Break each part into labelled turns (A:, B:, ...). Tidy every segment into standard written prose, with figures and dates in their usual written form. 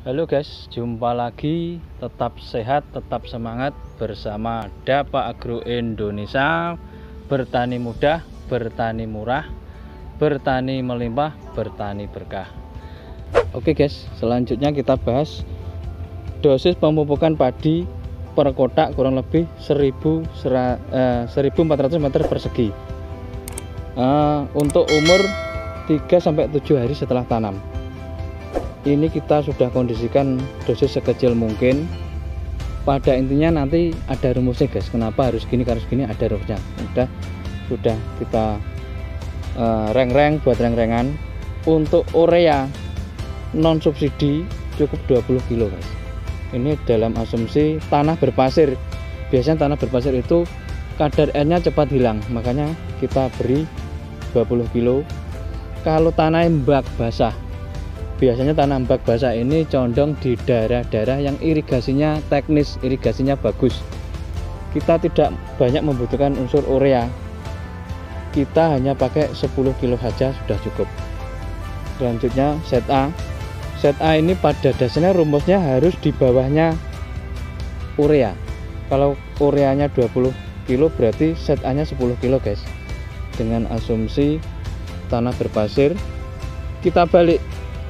A: Halo guys, jumpa lagi. Tetap sehat, tetap semangat bersama Dapa Agro Indonesia. Bertani mudah, bertani murah, bertani melimpah, bertani berkah. Oke guys, selanjutnya kita bahas dosis pemupukan padi per kotak kurang lebih 1400 meter persegi untuk umur 3-7 hari setelah tanam. Ini kita sudah kondisikan dosis sekecil mungkin. Pada intinya nanti ada rumusnya guys, kenapa harus gini ada rumusnya. Sudah kita buat reng-rengan. Untuk urea non subsidi cukup 20 kilo guys. Ini dalam asumsi tanah berpasir. Biasanya tanah berpasir itu kadar airnya cepat hilang, makanya kita beri 20 kilo. Kalau tanah embak basah, biasanya tanah embak basah ini condong di daerah-daerah yang irigasinya teknis, irigasinya bagus. Kita tidak banyak membutuhkan unsur urea. Kita hanya pakai 10 kilo saja sudah cukup. Selanjutnya set A. Set A ini pada dasarnya rumusnya harus di bawahnya urea. Kalau ureanya 20 kilo berarti set A nya 10 kilo guys. Dengan asumsi tanah berpasir, kita balik.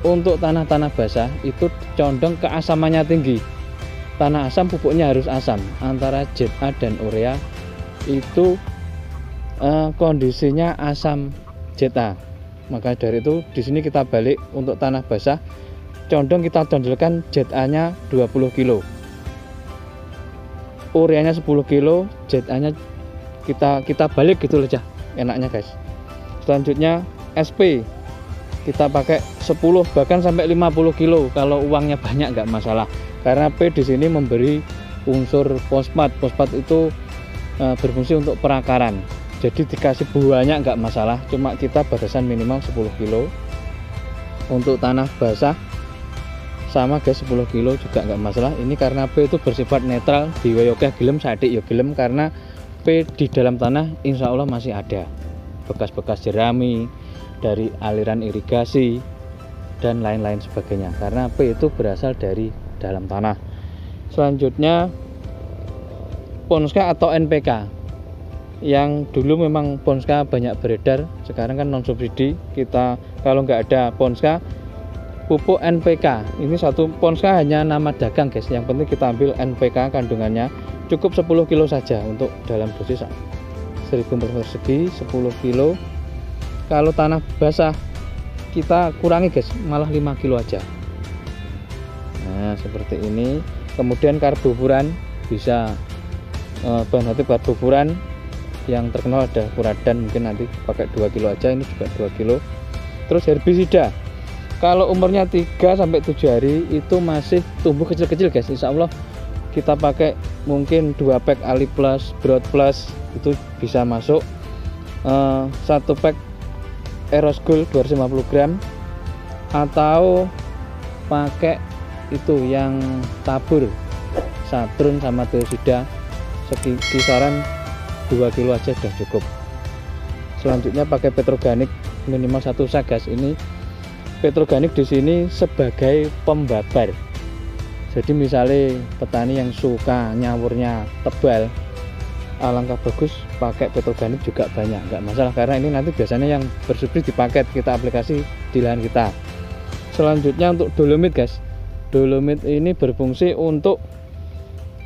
A: Untuk tanah-tanah basah itu condong keasamannya tinggi. Tanah asam pupuknya harus asam. Antara ZA dan urea itu kondisinya asam ZA. Maka dari itu di sini kita balik, untuk tanah basah condong kita tonjolkan ZA-nya 20 kilo. Ureanya 10 kilo, ZA-nya kita balik gitu aja. Enaknya guys. Selanjutnya SP. Kita pakai 10 bahkan sampai 50 kilo kalau uangnya banyak nggak masalah, karena P di sini memberi unsur fosfat. Fosfat itu berfungsi untuk perakaran, jadi dikasih banyak nggak masalah, cuma kita batasan minimal 10 kilo. Untuk tanah basah sama guys, 10 kilo juga nggak masalah. Ini karena P itu bersifat netral, diweyoke gelem sadik ya gelem, karena P di dalam tanah insya Allah masih ada bekas-bekas jerami dari aliran irigasi dan lain-lain sebagainya, karena P itu berasal dari dalam tanah. Selanjutnya Ponska atau NPK, yang dulu memang Ponska banyak beredar, sekarang kan non subsidi. Kita kalau nggak ada Ponska, pupuk NPK. Ini satu Ponska hanya nama dagang guys, yang penting kita ambil NPK kandungannya cukup 10 kilo saja untuk dalam dosis 1000 meter persegi 10 kilo. Kalau tanah basah kita kurangi guys, malah 5 kilo aja. Nah seperti ini. Kemudian karbofuran bisa bahan aktif karbofuran yang terkenal ada Furadan, mungkin nanti pakai 2 kilo aja, ini juga 2 kilo. Terus herbisida, kalau umurnya 3-7 hari itu masih tumbuh kecil-kecil guys, insya Allah kita pakai mungkin 2 pack Ali Plus, Broad Plus itu bisa masuk. 1 pack Eros Gold 250 gram, atau pakai itu yang tabur Saturn sama Teosida kisaran 2 kilo aja sudah cukup. Selanjutnya pakai petroganik minimal 1 sak guys. Ini petroganik di sini sebagai pembabar. Jadi misalnya petani yang suka nyawurnya tebal, alangkah bagus pakai petroganik juga banyak, nggak masalah, karena ini nanti biasanya yang bersubsidi di paket kita aplikasi di lahan kita. Selanjutnya untuk dolomit guys, dolomit ini berfungsi untuk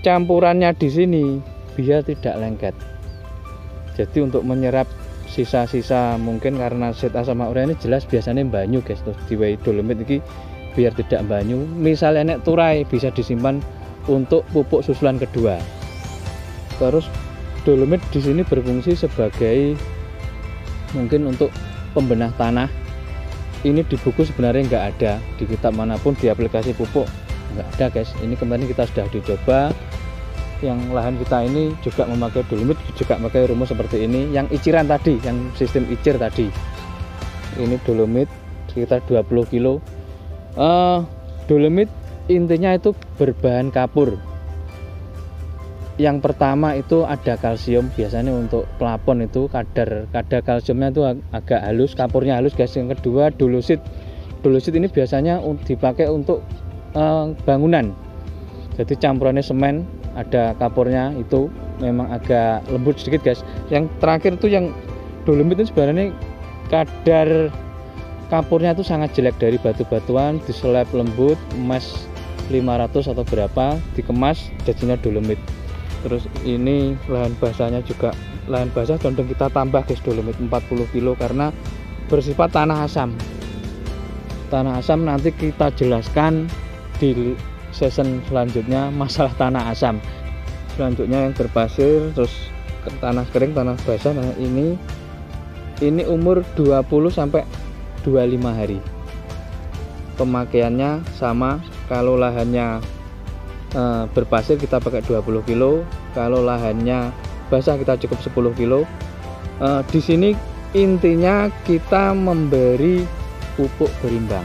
A: campurannya di sini biar tidak lengket, jadi untuk menyerap sisa-sisa mungkin karena ZA sama urea ini jelas biasanya banyu guys, terus diwai dolomit ini biar tidak banyu. Misalnya nek turai bisa disimpan untuk pupuk susulan kedua. Terus dolomit di sini berfungsi sebagai mungkin untuk pembenah tanah. Ini di buku sebenarnya nggak ada, di kitab manapun di aplikasi pupuk nggak ada guys. Ini kemarin kita sudah dicoba, yang lahan kita ini juga memakai dolomit, juga memakai rumus seperti ini. Yang iciran tadi, yang sistem icir tadi, ini dolomit sekitar 20 kilo. Dolomit intinya itu berbahan kapur. Yang pertama itu ada kalsium, biasanya untuk pelapon itu kadar kalsiumnya itu agak halus, kapurnya halus guys. Yang kedua dolosit. Dolosit ini biasanya dipakai untuk bangunan. Jadi campurannya semen, ada kapurnya, itu memang agak lembut sedikit guys. Yang terakhir tuh yang dolomit itu sebenarnya kadar kapurnya itu sangat jelek, dari batu-batuan diseleb lembut, emas 500 atau berapa, dikemas jadinya dolomit. Terus ini lahan basahnya juga, lahan basah condong kita tambah guys, dolomit 40 kilo karena bersifat tanah asam. Tanah asam nanti kita jelaskan di season selanjutnya masalah tanah asam. Selanjutnya yang berpasir, terus tanah kering, tanah basah. Nah ini umur 20 sampai 25 hari. Pemakaiannya sama, kalau lahannya berpasir kita pakai 20 kilo, kalau lahannya basah kita cukup 10 kilo. Di sini intinya kita memberi pupuk berimbang,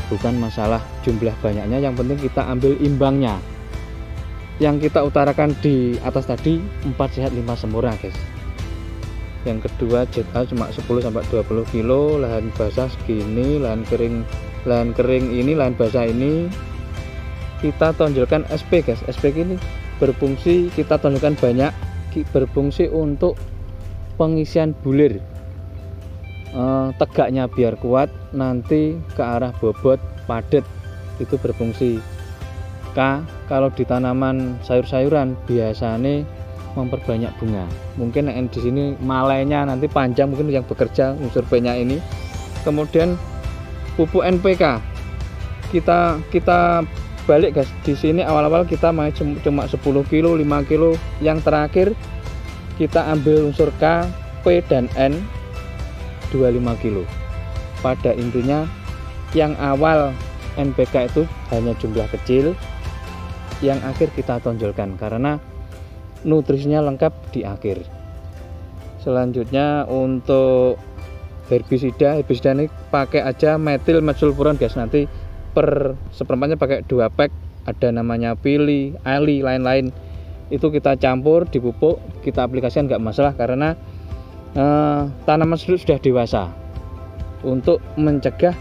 A: bukan masalah jumlah banyaknya, yang penting kita ambil imbangnya. Yang kita utarakan di atas tadi 4 sehat 5 sempurna guys. Yang kedua ZA cuma 10 sampai 20 kilo, lahan basah segini, lahan kering ini, lahan basah ini kita tonjolkan SP guys. SP ini berfungsi, kita tonjolkan banyak, berfungsi untuk pengisian bulir. Tegaknya biar kuat, nanti ke arah bobot padat, itu berfungsi. K, kalau di tanaman sayur-sayuran biasanya memperbanyak bunga. Mungkin di sini malainya nanti panjang, mungkin yang bekerja unsur B-nya ini. Kemudian pupuk NPK kita balik guys. Di sini awal-awal kita main cuma 10 kilo, 5 kilo. Yang terakhir kita ambil unsur K, P dan N 25 kilo. Pada intinya yang awal NPK itu hanya jumlah kecil, yang akhir kita tonjolkan karena nutrisinya lengkap di akhir. Selanjutnya untuk herbisida ini pakai aja metil metsulfuron guys. Nanti per seperempatnya pakai 2 pack, ada namanya Pili, Ali, lain-lain. Itu kita campur di pupuk, kita aplikasikan nggak masalah karena tanaman sudah dewasa. Untuk mencegah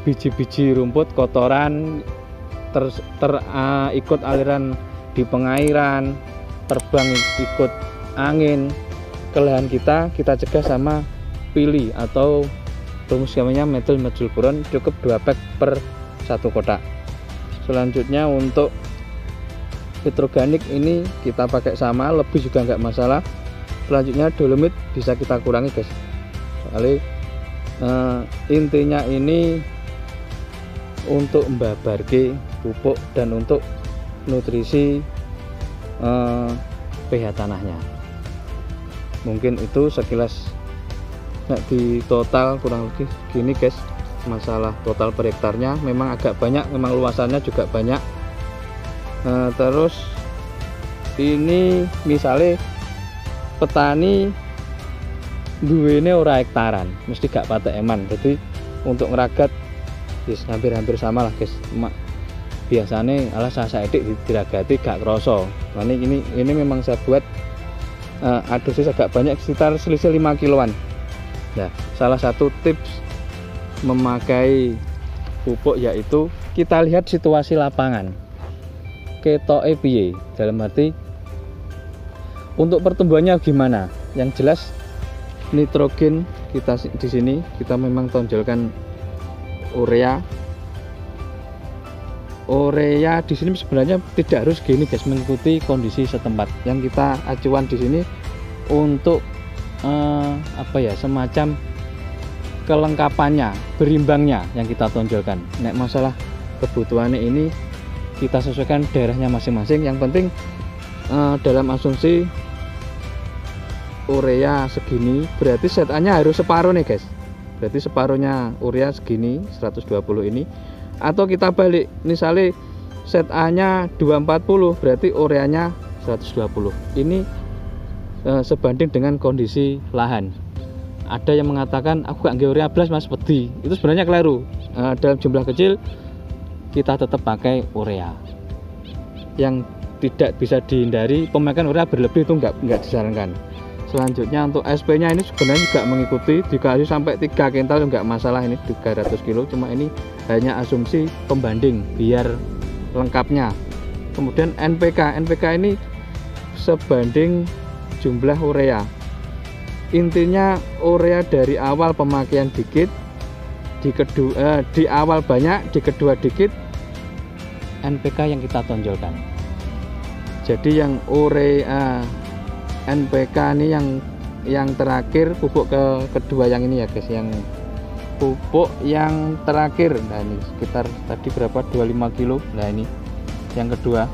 A: biji-biji rumput, kotoran ikut aliran di pengairan, terbang ikut angin ke lahan kita cegah sama Pili atau rumus namanya metil metsulfuron, cukup 2 pack per 1 kotak. Selanjutnya untuk nitroganik ini kita pakai sama, lebih juga nggak masalah. Selanjutnya dolomit bisa kita kurangi guys, soalnya intinya ini untuk membabarke pupuk dan untuk nutrisi pH tanahnya. Mungkin itu sekilas. Nah, di total kurang lebih gini guys, masalah total per hektarnya memang agak banyak, memang luasannya juga banyak. Terus ini misalnya petani duwene ora hektaran, mesti gak patek eman. Jadi untuk ngeragat hampir sama lah guys. Biasanya alah sasaedik diragati gak kroso. Nah, ini memang saya buat dosis agak banyak, sekitar selisih 5 kiloan. Nah, salah satu tips memakai pupuk yaitu kita lihat situasi lapangan. Ketoke piye? Dalam arti untuk pertumbuhannya gimana? Yang jelas nitrogen kita di sini kita memang tonjolkan urea. Urea di sini sebenarnya tidak harus gini guys, mengikuti kondisi setempat. Yang kita acuan di sini untuk semacam kelengkapannya, berimbangnya yang kita tonjolkan. Nek masalah kebutuhannya ini kita sesuaikan daerahnya masing-masing. Yang penting dalam asumsi urea segini, berarti setannya harus separuh nih guys. Berarti separuhnya urea segini 120 ini. Atau kita balik, misalnya set A nya 240, berarti ureanya 120. Ini sebanding dengan kondisi lahan. Ada yang mengatakan aku gak nge urea blas mas pedi, itu sebenarnya keliru. Dalam jumlah kecil kita tetap pakai urea. Yang tidak bisa dihindari, pemakaian urea berlebih itu nggak disarankan. Selanjutnya untuk SP nya ini sebenarnya juga mengikuti, dikasih sampai 3 kintal enggak masalah, ini 300 kilo, cuma ini hanya asumsi pembanding biar lengkapnya. Kemudian NPK ini sebanding jumlah urea. Intinya urea dari awal pemakaian dikit, di awal banyak, di kedua dikit, NPK yang kita tonjolkan. Jadi yang urea NPK ini yang terakhir, pupuk kedua yang ini ya guys, yang pupuk yang terakhir. Nah ini sekitar tadi berapa, 25 kilo. Nah ini yang kedua,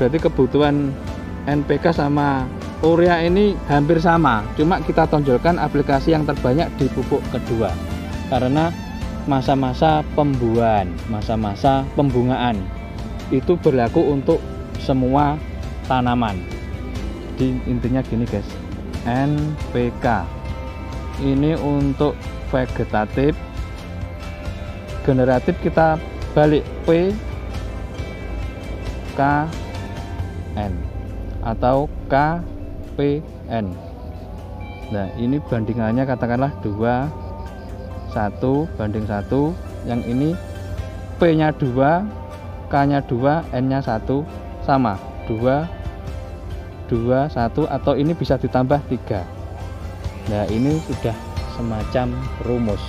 A: berarti kebutuhan NPK sama urea ini hampir sama, cuma kita tonjolkan aplikasi yang terbanyak di pupuk kedua karena masa-masa pembuahan, masa-masa pembungaan itu berlaku untuk semua tanaman. Jadi intinya gini guys, NPK ini untuk vegetatif, generatif kita balik P K N atau KPN. Nah ini bandingannya katakanlah 2 1 banding 1, yang ini P nya 2, K nya 2, N nya 1, sama 2 1, atau ini bisa ditambah 3. Nah ini sudah semacam rumus.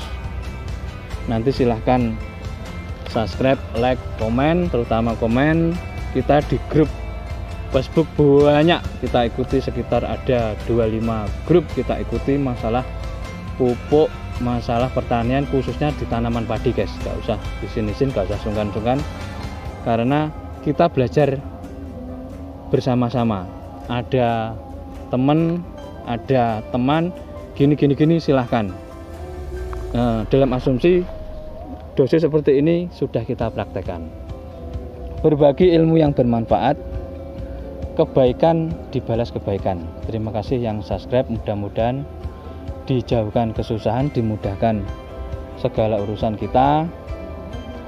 A: Nanti silahkan subscribe, like, komen, terutama komen. Kita di grup Facebook banyak kita ikuti, sekitar ada 25 grup kita ikuti masalah pupuk, masalah pertanian, khususnya di tanaman padi guys. Gak usah disin-isin, gak usah sungkan-sungkan, karena kita belajar bersama-sama. Ada teman gini silahkan. Dalam asumsi dosis seperti ini sudah kita praktekkan. Berbagi ilmu yang bermanfaat, kebaikan dibalas kebaikan. Terima kasih yang subscribe, mudah-mudahan dijauhkan kesusahan, dimudahkan segala urusan kita.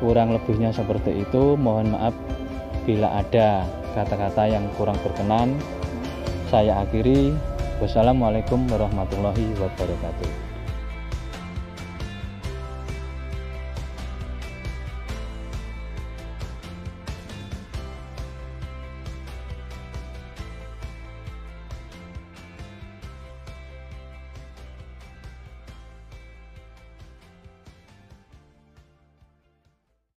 A: Kurang lebihnya seperti itu, mohon maaf bila ada kata-kata yang kurang berkenan. Saya akhiri, wassalamualaikum warahmatullahi wabarakatuh.